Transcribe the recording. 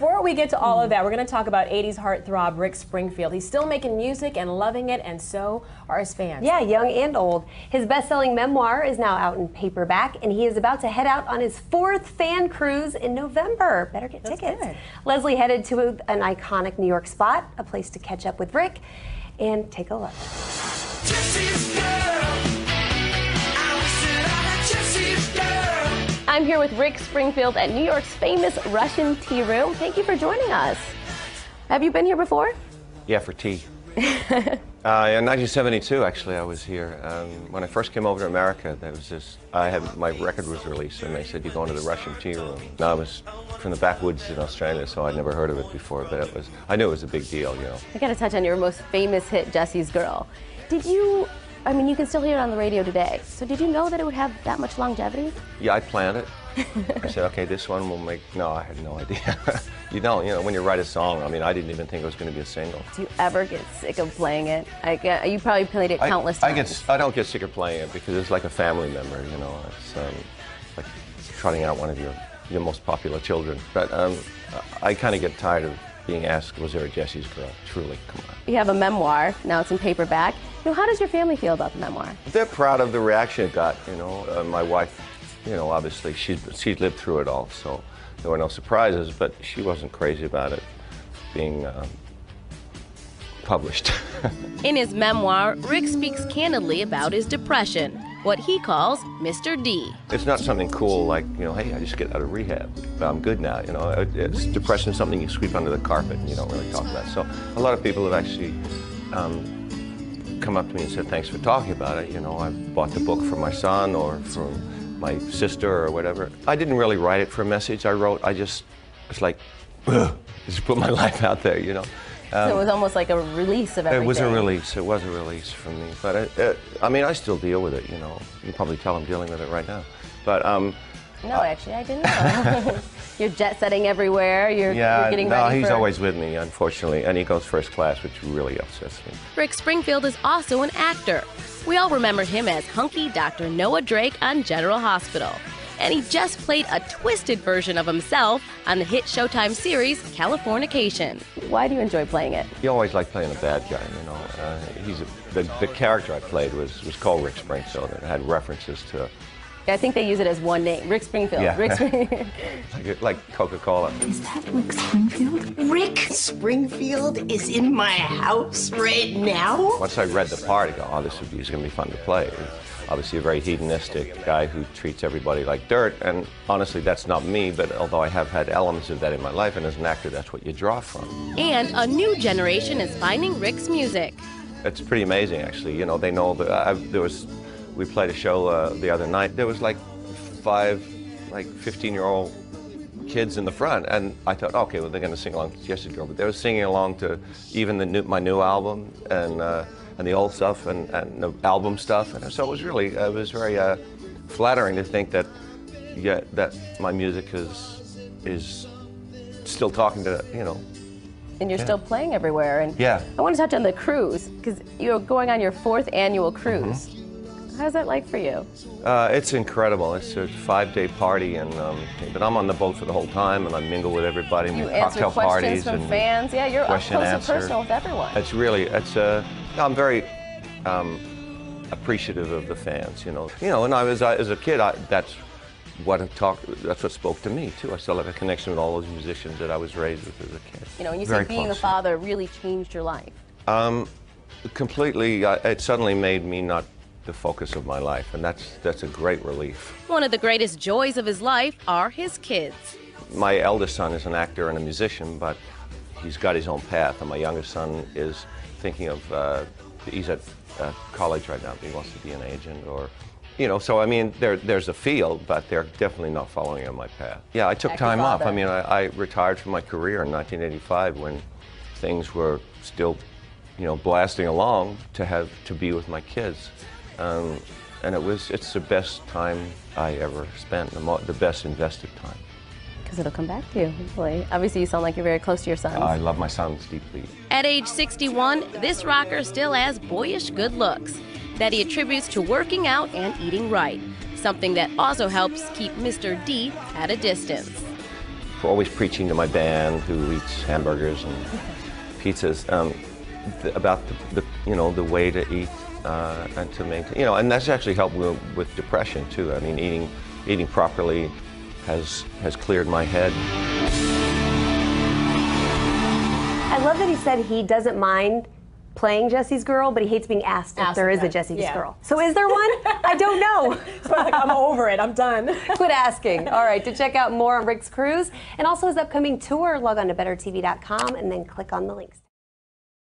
Before we get to all of that, we're going to talk about 80s heartthrob Rick Springfield. He's still making music and loving it, and so are his fans. Yeah, young and old. His best-selling memoir is now out in paperback, and he is about to head out on his 4th fan cruise in November. Better get tickets. Good. Leslie headed to an iconic New York spot, a place to catch up with Rick, and take a look. I'm here with Rick Springfield at New York's famous Russian tea room. Thank you for joining us. Have you been here before? Yeah, for tea. In 1972, actually, I was here. When I first came over to America, there was this. My record was released, and they said, "You're going to the Russian tea room." Now, I was from the backwoods in Australia, so I'd never heard of it before. But I knew it was a big deal, you know. I got to touch on your most famous hit, "Jesse's Girl." Did you? I mean, you can still hear it on the radio today. So did you know that it would have that much longevity? Yeah, I planned it. I said, okay, this one will make. No, I had no idea. You know, when you write a song, I mean, I didn't even think it was going to be a single. Do you ever get sick of playing it? You probably played it countless times. I don't get sick of playing it because it's like a family member, you know. It's like trotting out one of your most popular children. But I kind of get tired of being asked, was there a Jesse's Girl? Truly, come on. You have a memoir, now it's in paperback. You know, how does your family feel about the memoir? They're proud of the reaction it got, you know. My wife, you know, obviously she'd lived through it all, so there were no surprises, but she wasn't crazy about it being published. In his memoir, Rick speaks candidly about his depression, what he calls Mr. D. It's not something cool like, you know, hey, I just get out of rehab, but I'm good now, you know. Depression is something you sweep under the carpet and you don't really talk about. So a lot of people have actually come up to me and said, thanks for talking about it. You know, I bought the book for my son or for my sister or whatever. I didn't really write it for a message. It's like, just put my life out there, you know. So it was almost like a release of everything. It was a release for me. But I mean, I still deal with it, you know. You can probably tell I'm dealing with it right now. But no, actually, I didn't know. You're jet setting everywhere. You're getting ready. No, he's always with me, unfortunately, and he goes first class, which really upsets me. Rick Springfield is also an actor. We all remember him as hunky Dr. Noah Drake on General Hospital. And he just played a twisted version of himself on the hit Showtime series, Californication. Why do you enjoy playing it? You always like playing a bad guy, you know. The character I played was called Rick Springfield, and it had references to... I think they use it as one name, Rick Springfield. Yeah. Rick Springfield. like Coca-Cola. Is that Rick Springfield? Rick Springfield is in my house right now? Once I read the part, I go, oh, this is going to be fun to play. Obviously a very hedonistic guy who treats everybody like dirt, and honestly, that's not me, but although I have had elements of that in my life, and as an actor, that's what you draw from. And a new generation is finding Rick's music. It's pretty amazing, actually. You know, they know that we played a show the other night. There was like 15-year-old kids in the front, and I thought, okay, well, they're going to sing along to Jesse's Girl, but they were singing along to even my new album and the old stuff and the album stuff, and so it was very flattering to think that that my music is still talking to, you know. And you're still playing everywhere. And yeah. I want to touch on the cruise, because you're going on your 4th annual cruise. Mm-hmm. How's that like for you? It's incredible. It's a 5-day party, but I'm on the boat for the whole time, and I mingle with everybody. You cocktail answer parties from and fans. Yeah, you're up close and personal with everyone. I'm very appreciative of the fans. You know, and as a kid, that's what spoke to me too. I still have a connection with all those musicians that I was raised with as a kid. You know, and you say being a father really changed your life. Completely. It suddenly made me not the focus of my life, and that's a great relief. One of the greatest joys of his life are his kids. My eldest son is an actor and a musician, but he's got his own path, and my youngest son is thinking of, he's at college right now, but he wants to be an agent or, you know, so I mean, there's a field, but they're definitely not following on my path. Yeah, I took time off. I mean, I retired from my career in 1985 when things were still, you know, blasting along to be with my kids. And it's the best time I ever spent, the best invested time. Because it'll come back to you, hopefully. Obviously, you sound like you're very close to your sons. I love my sons deeply. At age 61, this rocker still has boyish good looks that he attributes to working out and eating right, something that also helps keep Mr. D at a distance. always preaching to my band who eats hamburgers and pizzas about the way to eat and to maintain, and that's actually helped with depression too. I mean, eating properly has cleared my head. I love that he said he doesn't mind playing Jesse's girl, but he hates being asked if there is a Jesse's girl. So is there one? I don't know. Like, I'm over it. I'm done. Quit asking. All right, to check out more on Rick's cruise and also his upcoming tour, log on to bettertv.com and then click on the links.